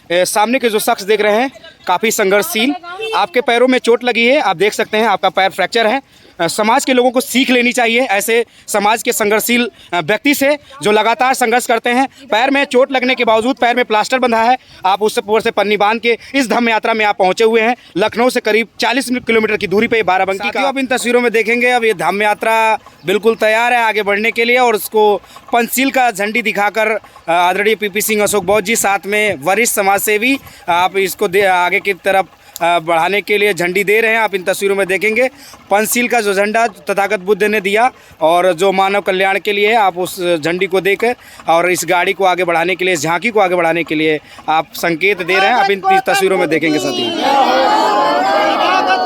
सामने के जो शख्स देख रहे हैं काफ़ी संघर्षशील, आपके पैरों में चोट लगी है, आप देख सकते हैं आपका पैर फ्रैक्चर है। समाज के लोगों को सीख लेनी चाहिए ऐसे समाज के संघर्षशील व्यक्ति से जो लगातार संघर्ष करते हैं। पैर में चोट लगने के बावजूद पैर में प्लास्टर बंधा है, आप उससे ऊपर से पन्नी बांध के इस धम्म यात्रा में आप पहुंचे हुए हैं। लखनऊ से करीब 40 किलोमीटर की दूरी पे बाराबंकी का आप इन तस्वीरों में देखेंगे। अब ये धम्म यात्रा बिल्कुल तैयार है आगे बढ़ने के लिए और उसको पंचशील का झंडी दिखाकर आदरणीय पीपी सिंह अशोक बौद्ध जी साथ में वरिष्ठ समाज सेवी आप इसको आगे की तरफ बढ़ाने के लिए झंडी दे रहे हैं। आप इन तस्वीरों में देखेंगे पंचशील का जो झंडा तथागत बुद्ध ने दिया और जो मानव कल्याण के लिए है, आप उस झंडी को देकर और इस गाड़ी को आगे बढ़ाने के लिए, इस झांकी को आगे बढ़ाने के लिए आप संकेत दे रहे हैं। आप इन तस्वीरों में देखेंगे साथी।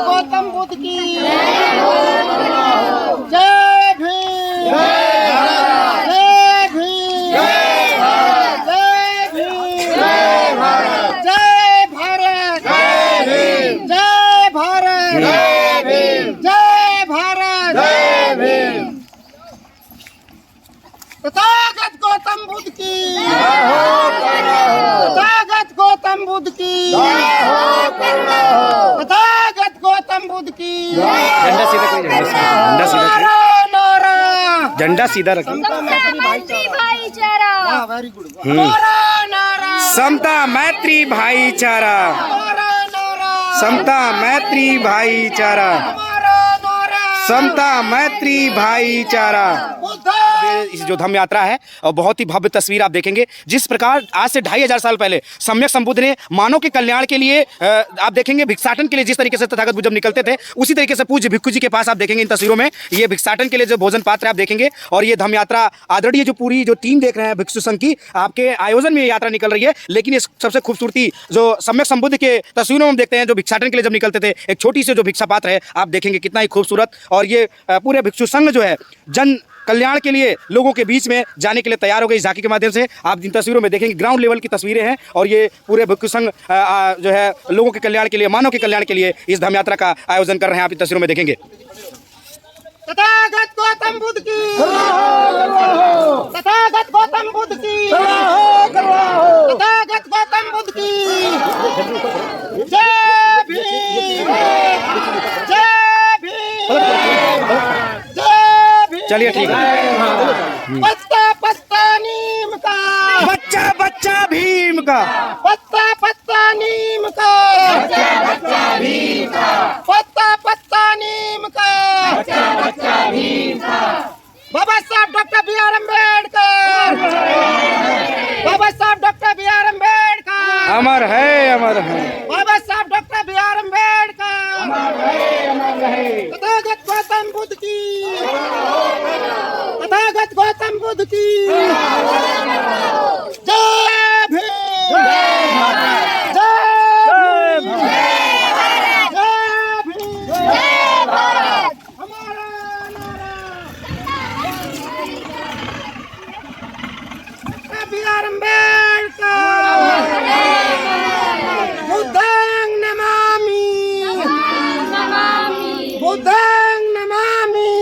गौतम बुद्ध की जय भीम, जय भीम, जय भीम, जय भारत, जय भारत, जय भारत, जय भीम, जय भारत, जय भीम। तथागत गौतम बुद्ध की, तथागत गौतम बुद्ध की, तथागत गौतम बुद्ध की। झंडा सीधा करिए, झंडा सीधा करिए, झंडा सीधा रखिए। Very good. समता मैत्री भाईचारा, समता मैत्री भाईचारा, समता मैत्री भाईचारा। इस जो धम्म यात्रा है और बहुत ही भव्य तस्वीर आप देखेंगे। जिस प्रकार आज से 2500 साल पहले सम्यक संबुद्ध ने मानव के कल्याण के लिए आप देखेंगे भिक्षाटन के लिए जिस तरीके से तथागत बुद्ध जब निकलते थे उसी तरीके से पूज्य भिक्षु जी के पास आप देखेंगे इन तस्वीरों में ये भिक्षाटन के लिए जो भोजन पात्र आप देखेंगे। और ये धम्म यात्रा आदरणीय जो पूरी जो टीम देख रहे हैं भिक्षु संघ की, आपके आयोजन में ये यात्रा निकल रही है। लेकिन ये सबसे खूबसूरती जो सम्यक संबुद्ध के तस्वीरों में देखते हैं, जो भिक्षाटन के लिए जब निकलते थे, एक छोटी सी जो भिक्षा पात्र है आप देखेंगे कितना ही खूबसूरत। और ये पूरे भिक्षु संघ जो है जन कल्याण के लिए लोगों के बीच में जाने के लिए तैयार हो गई। झांकी के माध्यम से आप इन तस्वीरों में देखेंगे ग्राउंड लेवल की तस्वीरें हैं और ये पूरे भिक्षु संघ जो है लोगों के कल्याण के लिए, मानव के कल्याण के लिए इस धम्म यात्रा का आयोजन कर रहे हैं। आप इन तस्वीरों में देखेंगे। तथागत गौतम बुद्ध की, तथागत गौतम बुद्ध की, तथागत गौतम बुद्ध की जय भीम, जय भीम, जय भीम। चलिए ठीक है। पत्ता पत्ता नीम का, बच्चा बच्चा भीम का, पत्ता पत्ता नीम का, बच्चा बच्चा भीम का, पत्ता पत्ता नीम का, बच्चा बच्चा भीम का। बाबा साहब डॉक्टर बी आर अम्बेडकर, बाबा साहब डॉक्टर बी आर अम्बेडकर अमर है, अमर है। बाबा साहब डॉक्टर बी आर अम्बेडकर अमर है, अमर है। तथागत गौतम बुद्ध की, तथागत गौतम बुद्ध की जय भीम, जय भारत, जय भीम, जय भीम, जय भारत। हमारा नारा बी आर अम्बेडकर, बुद्धं नमामि, बुद्धं नमामि,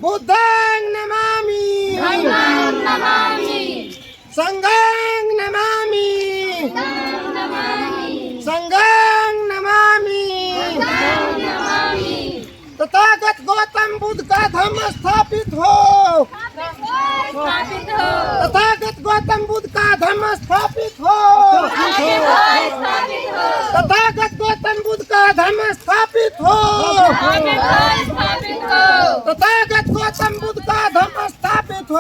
बुद्धं नमामि, संघं नमामि, संघं नमामि। तथागत गौतम बुद्ध का धम्म स्थापित हो, तथागत गौतम बुद्ध का धम्म स्थापित हो, तथागत गौतम बुद्ध का धम्म स्थापित हो, तथागत गौतम बुद्ध का धम्म स्थापित हो।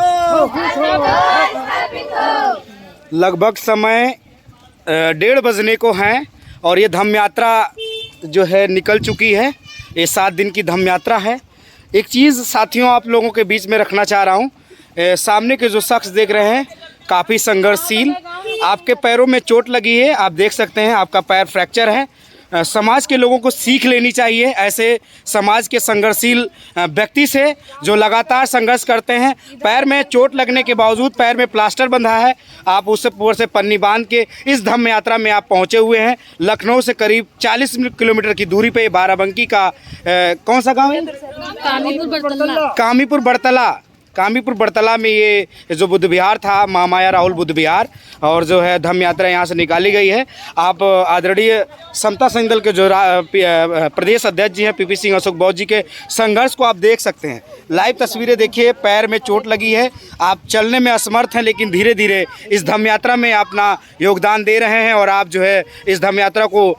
लगभग समय 1:30 बजने को हैं और ये धम्म यात्रा जो है निकल चुकी है। ये 7 दिन की धम्म यात्रा है। एक चीज़ साथियों आप लोगों के बीच में रखना चाह रहा हूँ, सामने के जो शख्स देख रहे हैं काफ़ी संघर्षशील, आपके पैरों में चोट लगी है, आप देख सकते हैं आपका पैर फ्रैक्चर है। समाज के लोगों को सीख लेनी चाहिए ऐसे समाज के संघर्षशील व्यक्ति से जो लगातार संघर्ष करते हैं। पैर में चोट लगने के बावजूद पैर में प्लास्टर बंधा है, आप उससे ऊपर से पन्नी बांध के इस धम्म यात्रा में आप पहुंचे हुए हैं। लखनऊ से करीब 40 किलोमीटर की दूरी पे बाराबंकी का कौन सा गांव है? कामीपुर बड़तला। कामीपुर बड़तला में ये जो बुद्ध विहार था, महामाया राहुल बुद्ध विहार, और जो है धम्म यात्रा यहाँ से निकाली गई है। आप आदरणीय समता संघ दल के जो प्रदेश अध्यक्ष जी हैं पीपी सिंह अशोक बौद्ध जी के संघर्ष को आप देख सकते हैं। लाइव तस्वीरें देखिए, पैर में चोट लगी है, आप चलने में असमर्थ हैं, लेकिन धीरे धीरे इस धम्म यात्रा में अपना योगदान दे रहे हैं। और आप जो है इस धम्म यात्रा को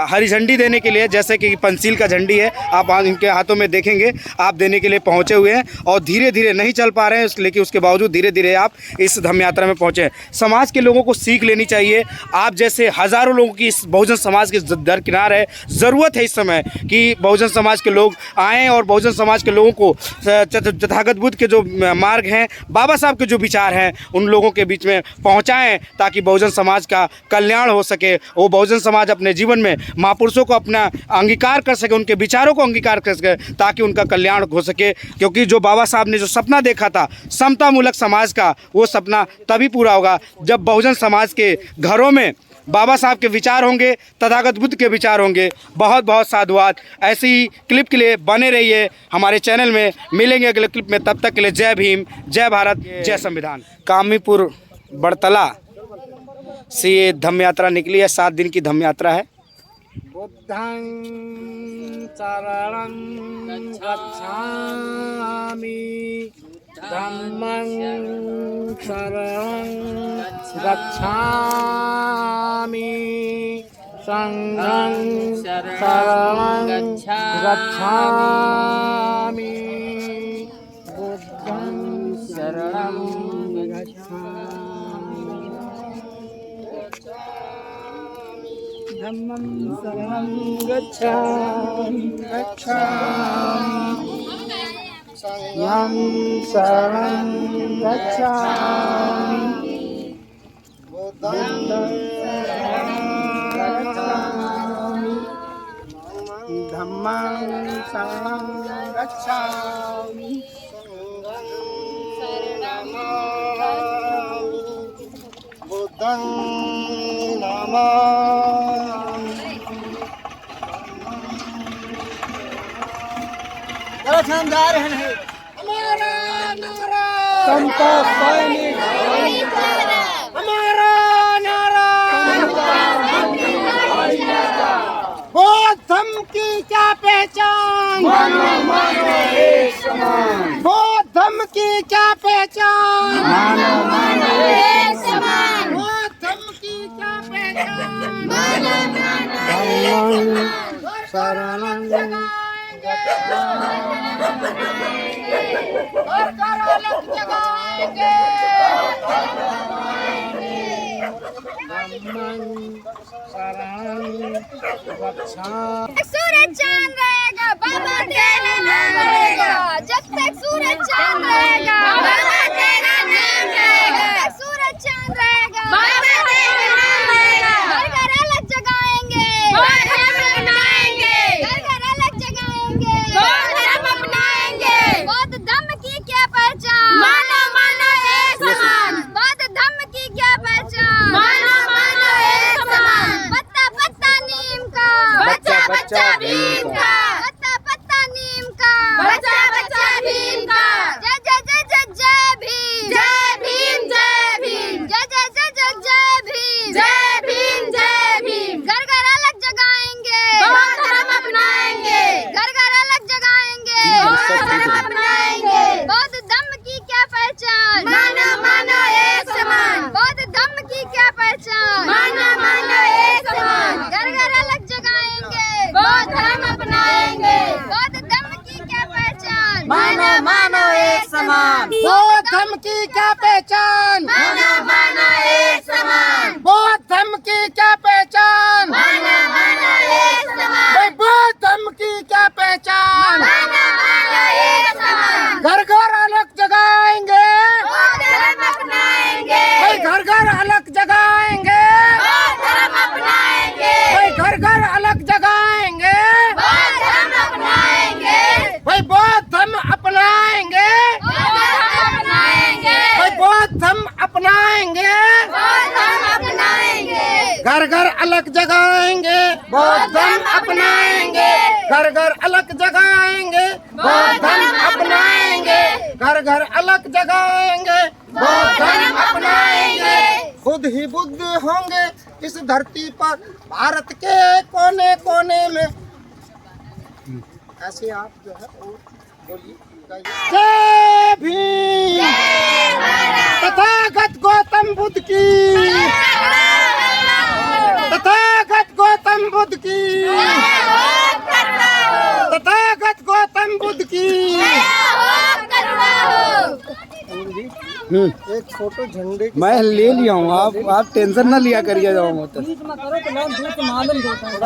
हरी झंडी देने के लिए, जैसे कि पंचशील का झंडी है, आप इनके हाथों में देखेंगे, आप देने के लिए पहुंचे हुए हैं। और धीरे धीरे नहीं चल पा रहे हैं, लेकिन उसके बावजूद धीरे धीरे आप इस धम्म यात्रा में पहुंचे हैं। समाज के लोगों को सीख लेनी चाहिए। आप जैसे हज़ारों लोगों की इस बहुजन समाज के दरकिनार है। ज़रूरत है इस समय कि बहुजन समाज के लोग आएँ और बहुजन समाज के लोगों को तथागत बुद्ध के जो मार्ग हैं, बाबा साहब के जो विचार हैं, उन लोगों के बीच में पहुँचाएँ, ताकि बहुजन समाज का कल्याण हो सके। वो बहुजन समाज अपने जीवन में महापुरुषों को अपना अंगीकार कर सके, उनके विचारों को अंगीकार कर सके, ताकि उनका कल्याण हो सके। क्योंकि जो बाबा साहब ने जो सपना देखा था समतामूलक समाज का, वो सपना तभी पूरा होगा जब बहुजन समाज के घरों में बाबा साहब के विचार होंगे, तथागत बुद्ध के विचार होंगे। बहुत बहुत साधुवाद। ऐसी ही क्लिप के लिए बने रहिए हमारे चैनल में। मिलेंगे अगले क्लिप में, तब तक के लिए जय भीम, जय भारत, जय संविधान। कामीपुर बड़तला से ये धम्म यात्रा निकली है, 7 दिन की धम्म यात्रा है। बुद्धं शरणं गच्छामि, धम्मं शरणं गच्छामि, संघं शरणं गच्छामि, बुद्धं शरणं गच्छामि, धम्मं शरणं गच्छामि, संघं शरणं गच्छामि, बुद्धं शरणं गच्छामि, धम्मं शरणं गच्छामि, संघं शरणं गच्छामि, बुद्धं नमामि। शानदार है हमारा नारा, समता सैनिक, हमारा नारा, बौद्ध धम्म की क्या पहचान, मानो मानो एक समान, बौद्ध धम्म की क्या पहचान, मानो मानो एक समान, बौद्ध धम्म की क्या पहचान, मानो मानो शरणं सूरज चांद रहेगा बाबा तेरा नाम रहेगा, जब तक सूरज चांद रहेगा बाबा तेरा नाम रहेगा, सूरज चांद रहेगा बाबा तेरा नाम रहेगा, घर घर अलग जगाएंगे, धर्म अपनाएंगे, घर घर अलग जगाएंगे, धर्म अपनाएंगे, बौद्ध धम्म की क्या पहचान, मानो मानो एक समान, बौद्ध धम्म की क्या पहचान, मानो मानो एक समान, पत्ता पत्ता नीम का, बच्चा बच्चा भीम का, पत्ता पत्ता नीम का, बच्चा बच्चा भीम का, जय जय जय जय जय भीम, जय भीम जय भीम, जय जय जय जय जय भीम, जय भीम जय भीम, घर घर अलग जगाएंगे, बौद्ध धर्म अपनाएंगे, घर घर अलग जगाएंगे, बौद्ध धर्म अपनाएंगे, बौद्ध धम्म की क्या पहचान, मानो मानो एक समान, बौद्ध धम्म की क्या पहचान, मानो मानो एक समान, घर घर अलग जगाएंगे, बौद्ध धर्म अपनाएंगे, बौद्ध धम्म की क्या पहचान, मानो मानो एक समान, बौद्ध धम्म की क्या पहचान, मानो मानो एक समान, बौद्ध धम्म की क्या पहचान, मानो मानो एक समान, भाई बौद्ध धम्म की क्या पहचान, मानो मानो एक समान, घर घर अलग जगाएंगे, बौद्ध धर्म अपनाएंगे, भाई घर घर अलग जगाएंगे, बौद्ध धर्म अपनाएंगे, भाई घर घर अलग जगाएंगे, बौद्ध धर्म अपनाएंगे, भाई बौद्ध धम्म अपनाएंगे, बौद्ध धर्म अपनाएंगे, भाई बौद्ध धम्म अपनाएंगे, बौद्ध धर्म अपनाएंगे, घर घर अलग जगाएंगे, बौद्ध धम्म अपनाएंगे, घर घर अलग जगाएंगे, बौद्ध धर्म अपनाएंगे, घर घर अलग जगाएंगे, बौद्ध धर्म अपनाएंगे, खुद ही बुद्ध होंगे इस धरती पर, भारत के कोने कोने में। ऐसे आप जो है और बोलिए। जय भीम, तथागत गौतम बुद्ध की, तथागत गौतम बुद्ध की, तथागत गौतम बुद्ध की। एक फोटो झंडे की मैं ले लिया हूँ, आप टेंशन ना लिया करिए। जाओ थोड़ा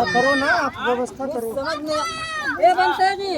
करो ना, आप व्यवस्था करो। समझ में बनते जी